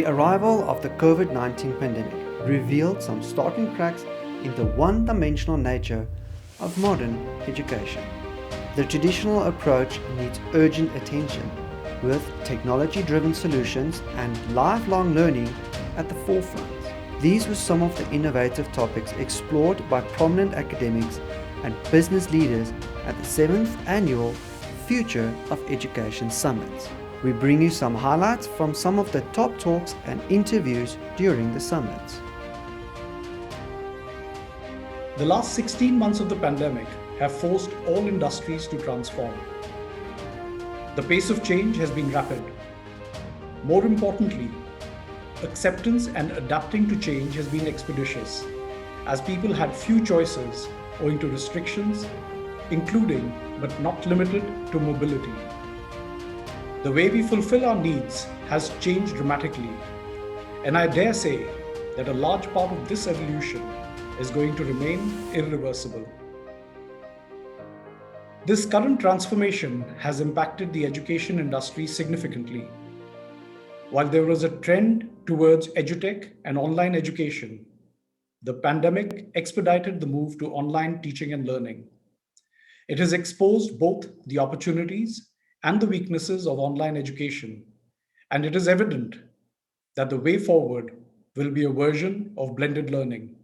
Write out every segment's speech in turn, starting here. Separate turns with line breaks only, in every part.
The arrival of the COVID-19 pandemic revealed some startling cracks in the one-dimensional nature of modern education. The traditional approach needs urgent attention, with technology-driven solutions and lifelong learning at the forefront. These were some of the innovative topics explored by prominent academics and business leaders at the 7th Annual Future of Education Summit. We bring you some highlights from some of the top talks and interviews during the summit.
The last 16 months of the pandemic have forced all industries to transform. The pace of change has been rapid. More importantly, acceptance and adapting to change has been expeditious, as people had few choices owing to restrictions, including but not limited to mobility. The way we fulfill our needs has changed dramatically, and I dare say that a large part of this evolution is going to remain irreversible. This current transformation has impacted the education industry significantly. While there was a trend towards edutech and online education, the pandemic expedited the move to online teaching and learning. It has exposed both the opportunities and the weaknesses of online education, and it is evident that the way forward will be a version of blended learning.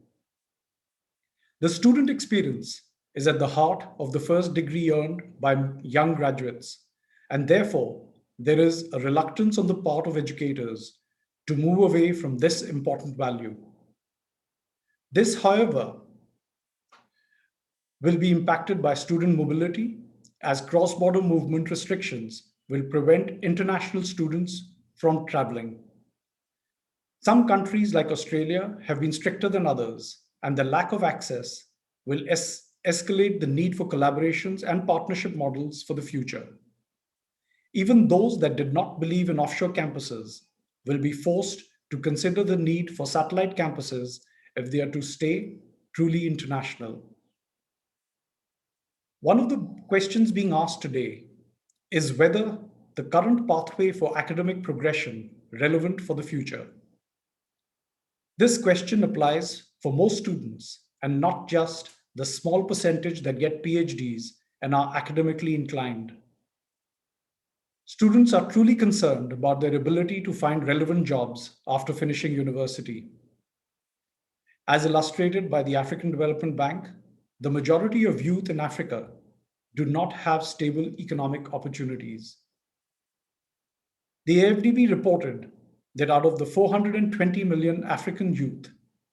The student experience is at the heart of the first degree earned by young graduates, and therefore there is a reluctance on the part of educators to move away from this important value. This, however, will be impacted by student mobility, as cross-border movement restrictions will prevent international students from traveling. Some countries like Australia have been stricter than others, and the lack of access will escalate the need for collaborations and partnership models for the future. Even those that did not believe in offshore campuses will be forced to consider the need for satellite campuses if they are to stay truly international. One of the questions being asked today is whether the current pathway for academic progression is relevant for the future. This question applies for most students and not just the small percentage that get PhDs and are academically inclined. Students are truly concerned about their ability to find relevant jobs after finishing university. As illustrated by the African Development Bank, the majority of youth in Africa do not have stable economic opportunities. The AFDB reported that out of the 420 million African youth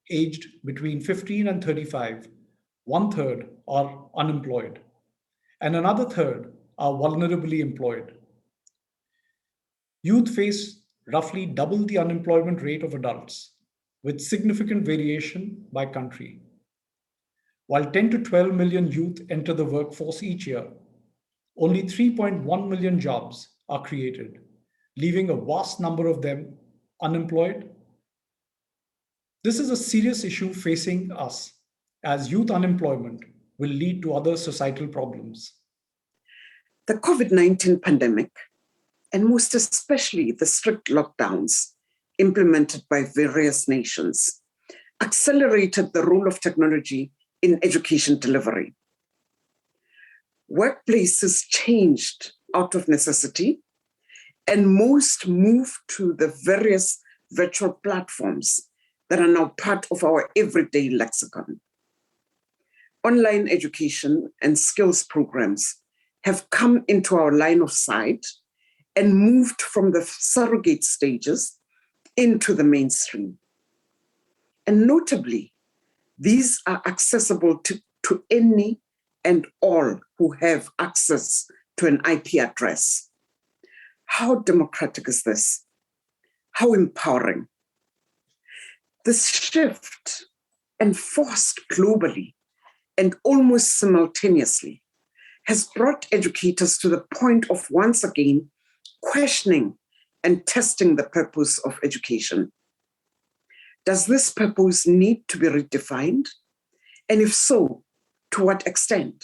aged between 15 and 35, 1/3 are unemployed, and another third are vulnerably employed. Youth face roughly double the unemployment rate of adults, with significant variation by country. While 10 to 12 million youth enter the workforce each year, only 3.1 million jobs are created, leaving a vast number of them unemployed. This is a serious issue facing us, as youth unemployment will lead to other societal problems.
The COVID-19 pandemic, and most especially the strict lockdowns implemented by various nations, accelerated the role of technology in education delivery. Workplaces changed out of necessity, and most moved to the various virtual platforms that are now part of our everyday lexicon. Online education and skills programs have come into our line of sight and moved from the surrogate stages into the mainstream. And notably, these are accessible to any and all who have access to an IP address. How democratic is this? How empowering? This shift, enforced globally and almost simultaneously, has brought educators to the point of once again questioning and testing the purpose of education. Does this purpose need to be redefined? And if so, to what extent?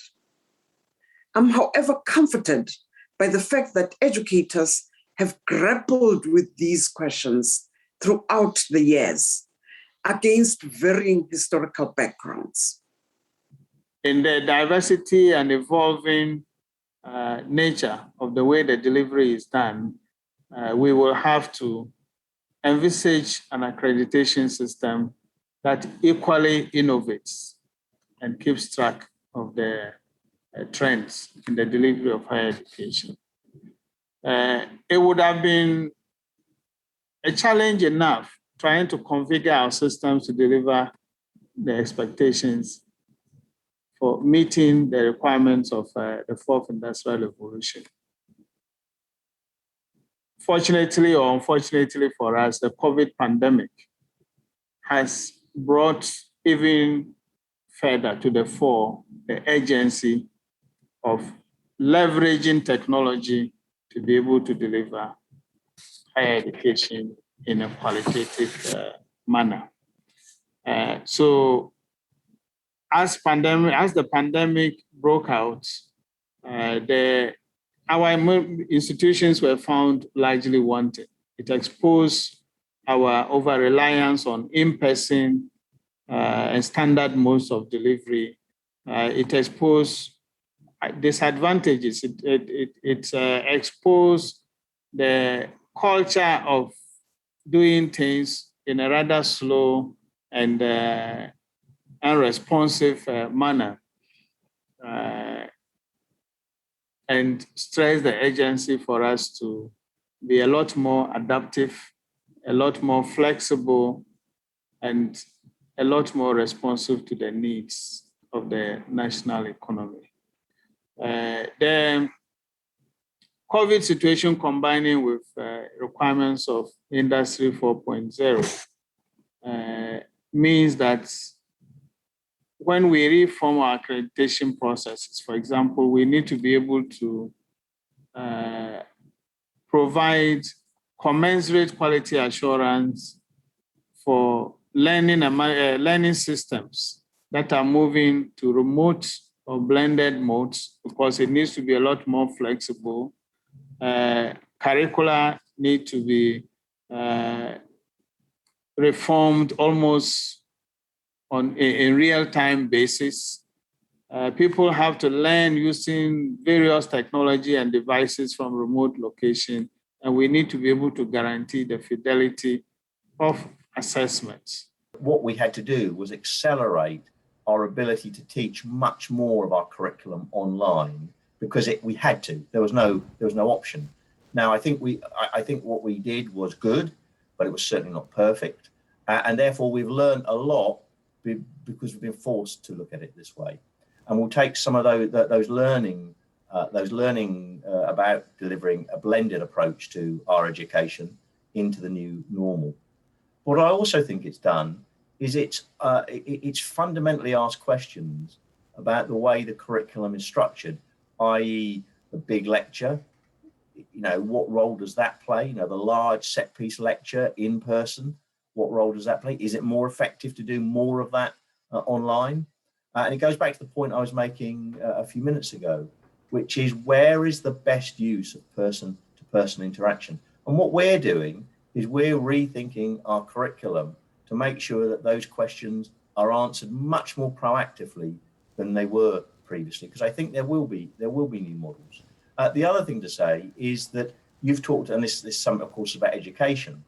I'm, however, comforted by the fact that educators have grappled with these questions throughout the years against varying historical backgrounds.
In the diversity and evolving nature of the way the delivery is done, we will have to envisage an accreditation system that equally innovates and keeps track of the trends in the delivery of higher education. It would have been a challenge enough trying to configure our systems to deliver the expectations for meeting the requirements of the fourth industrial revolution. Fortunately or unfortunately for us, the COVID pandemic has brought even further to the fore the urgency of leveraging technology to be able to deliver higher education in a qualitative manner. So as the pandemic broke out, our institutions were found largely wanting. It exposed our over-reliance on in-person and standard modes of delivery. It exposed disadvantages. It exposed the culture of doing things in a rather slow and unresponsive manner, and stress the urgency for us to be a lot more adaptive, a lot more flexible, and a lot more responsive to the needs of the national economy. The COVID situation combining with requirements of Industry 4.0 means that when we reform our accreditation processes, for example, we need to be able to provide commensurate quality assurance for learning systems that are moving to remote or blended modes, because it needs to be a lot more flexible. Curricula need to be reformed almost on a real-time basis. People have to learn using various technology and devices from remote location, and we need to be able to guarantee the fidelity of assessments.
What we had to do was accelerate our ability to teach much more of our curriculum online, because we had to. There was no option. Now, I think what we did was good, but it was certainly not perfect, and therefore we've learned a lot because we've been forced to look at it this way. And we'll take some of those learning about delivering a blended approach to our education into the new normal. What I also think it's done is it's fundamentally asked questions about the way the curriculum is structured, i.e. the big lecture. What role does that play? The large set piece lecture in person, what role does that play? Is it more effective to do more of that online? And it goes back to the point I was making a few minutes ago, which is, where is the best use of person-to-person interaction? And what we're doing is we're rethinking our curriculum to make sure that those questions are answered much more proactively than they were previously, because I think there will be new models. The other thing to say is that you've talked, and this some of course about education,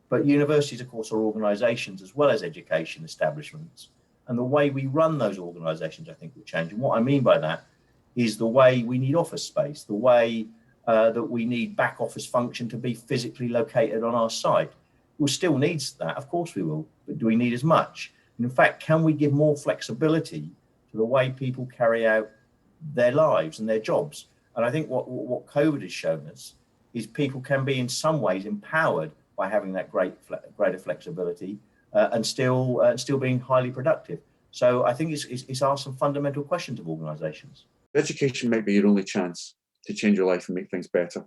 but universities of course are organisations as well as education establishments, and the way we run those organisations I think will change. And what I mean by that is the way we need office space, the way that we need back office function to be physically located on our site. We'll still need that, of course we will, but do we need as much? And in fact, can we give more flexibility to the way people carry out their lives and their jobs? And I think what COVID has shown us is people can be in some ways empowered by having that greater flexibility and still being highly productive. So I think it's asked some fundamental questions of organisations.
Education might be your only chance to change your life and make things better,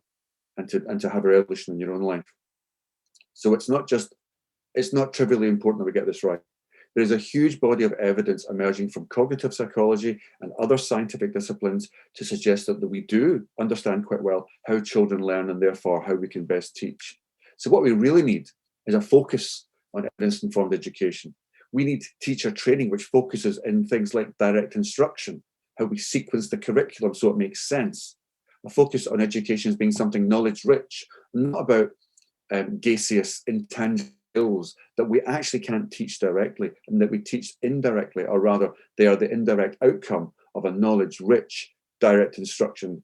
and to have a revolution in your own life. So it's not trivially important that we get this right. There is a huge body of evidence emerging from cognitive psychology and other scientific disciplines to suggest that we do understand quite well how children learn, and therefore how we can best teach. So what we really need is a focus on evidence-informed education. We need teacher training, which focuses in things like direct instruction, how we sequence the curriculum so it makes sense. A focus on education as being something knowledge-rich, not about gaseous, intangibles that we actually can't teach directly and that we teach indirectly, or rather, they are the indirect outcome of a knowledge-rich direct instruction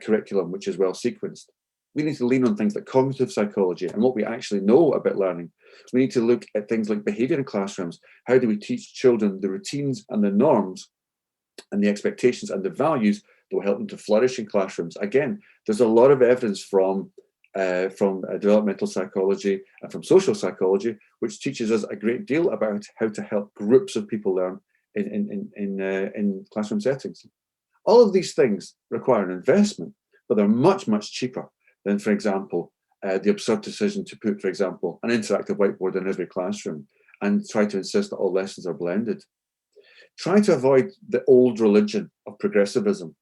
curriculum, which is well sequenced. We need to lean on things like cognitive psychology and what we actually know about learning. We need to look at things like behavior in classrooms. How do we teach children the routines and the norms and the expectations and the values that will help them to flourish in classrooms? Again, there's a lot of evidence from developmental psychology and from social psychology, which teaches us a great deal about how to help groups of people learn in classroom settings. All of these things require an investment, but they're much, much cheaper than, for example, the absurd decision to put, for example, an interactive whiteboard in every classroom and try to insist that all lessons are blended. Try to avoid the old religion of progressivism.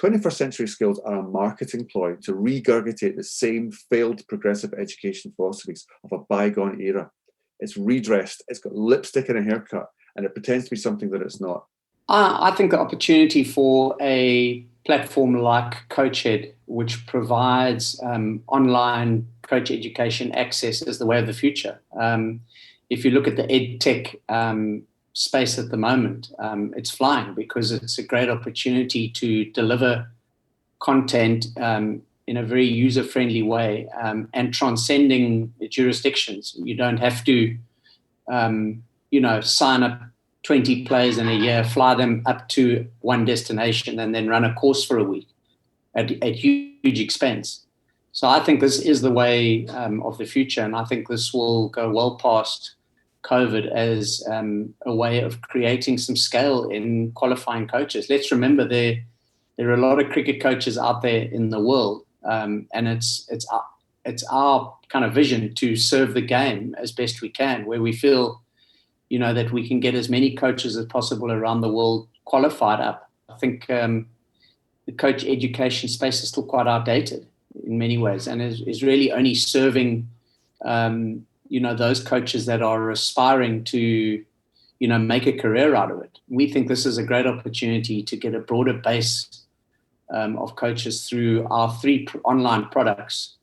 21st century skills are a marketing ploy to regurgitate the same failed progressive education philosophies of a bygone era. It's redressed, it's got lipstick and a haircut, and it pretends to be something that it's not.
I think the opportunity for a platform like CoachEd, which provides online coach education access, is the way of the future. If you look at the EdTech space at the moment, it's flying because it's a great opportunity to deliver content in a very user-friendly way and transcending jurisdictions. You don't have to, sign up 20 players in a year, fly them up to one destination, and then run a course for a week at huge expense. So I think this is the way of the future, and I think this will go well past COVID as a way of creating some scale in qualifying coaches. Let's remember there are a lot of cricket coaches out there in the world, and it's our kind of vision to serve the game as best we can, where we feel that we can get as many coaches as possible around the world qualified up. I think the coach education space is still quite outdated in many ways, and is really only serving those coaches that are aspiring to make a career out of it. We think this is a great opportunity to get a broader base of coaches through our 3 online products,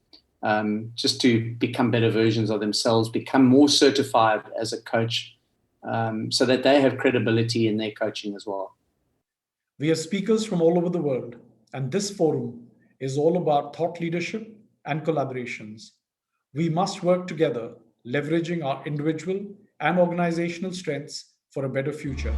just to become better versions of themselves, become more certified as a coach, so that they have credibility in their coaching as well.
We have speakers from all over the world, and this forum is all about thought leadership and collaborations. We must work together, leveraging our individual and organizational strengths for a better future.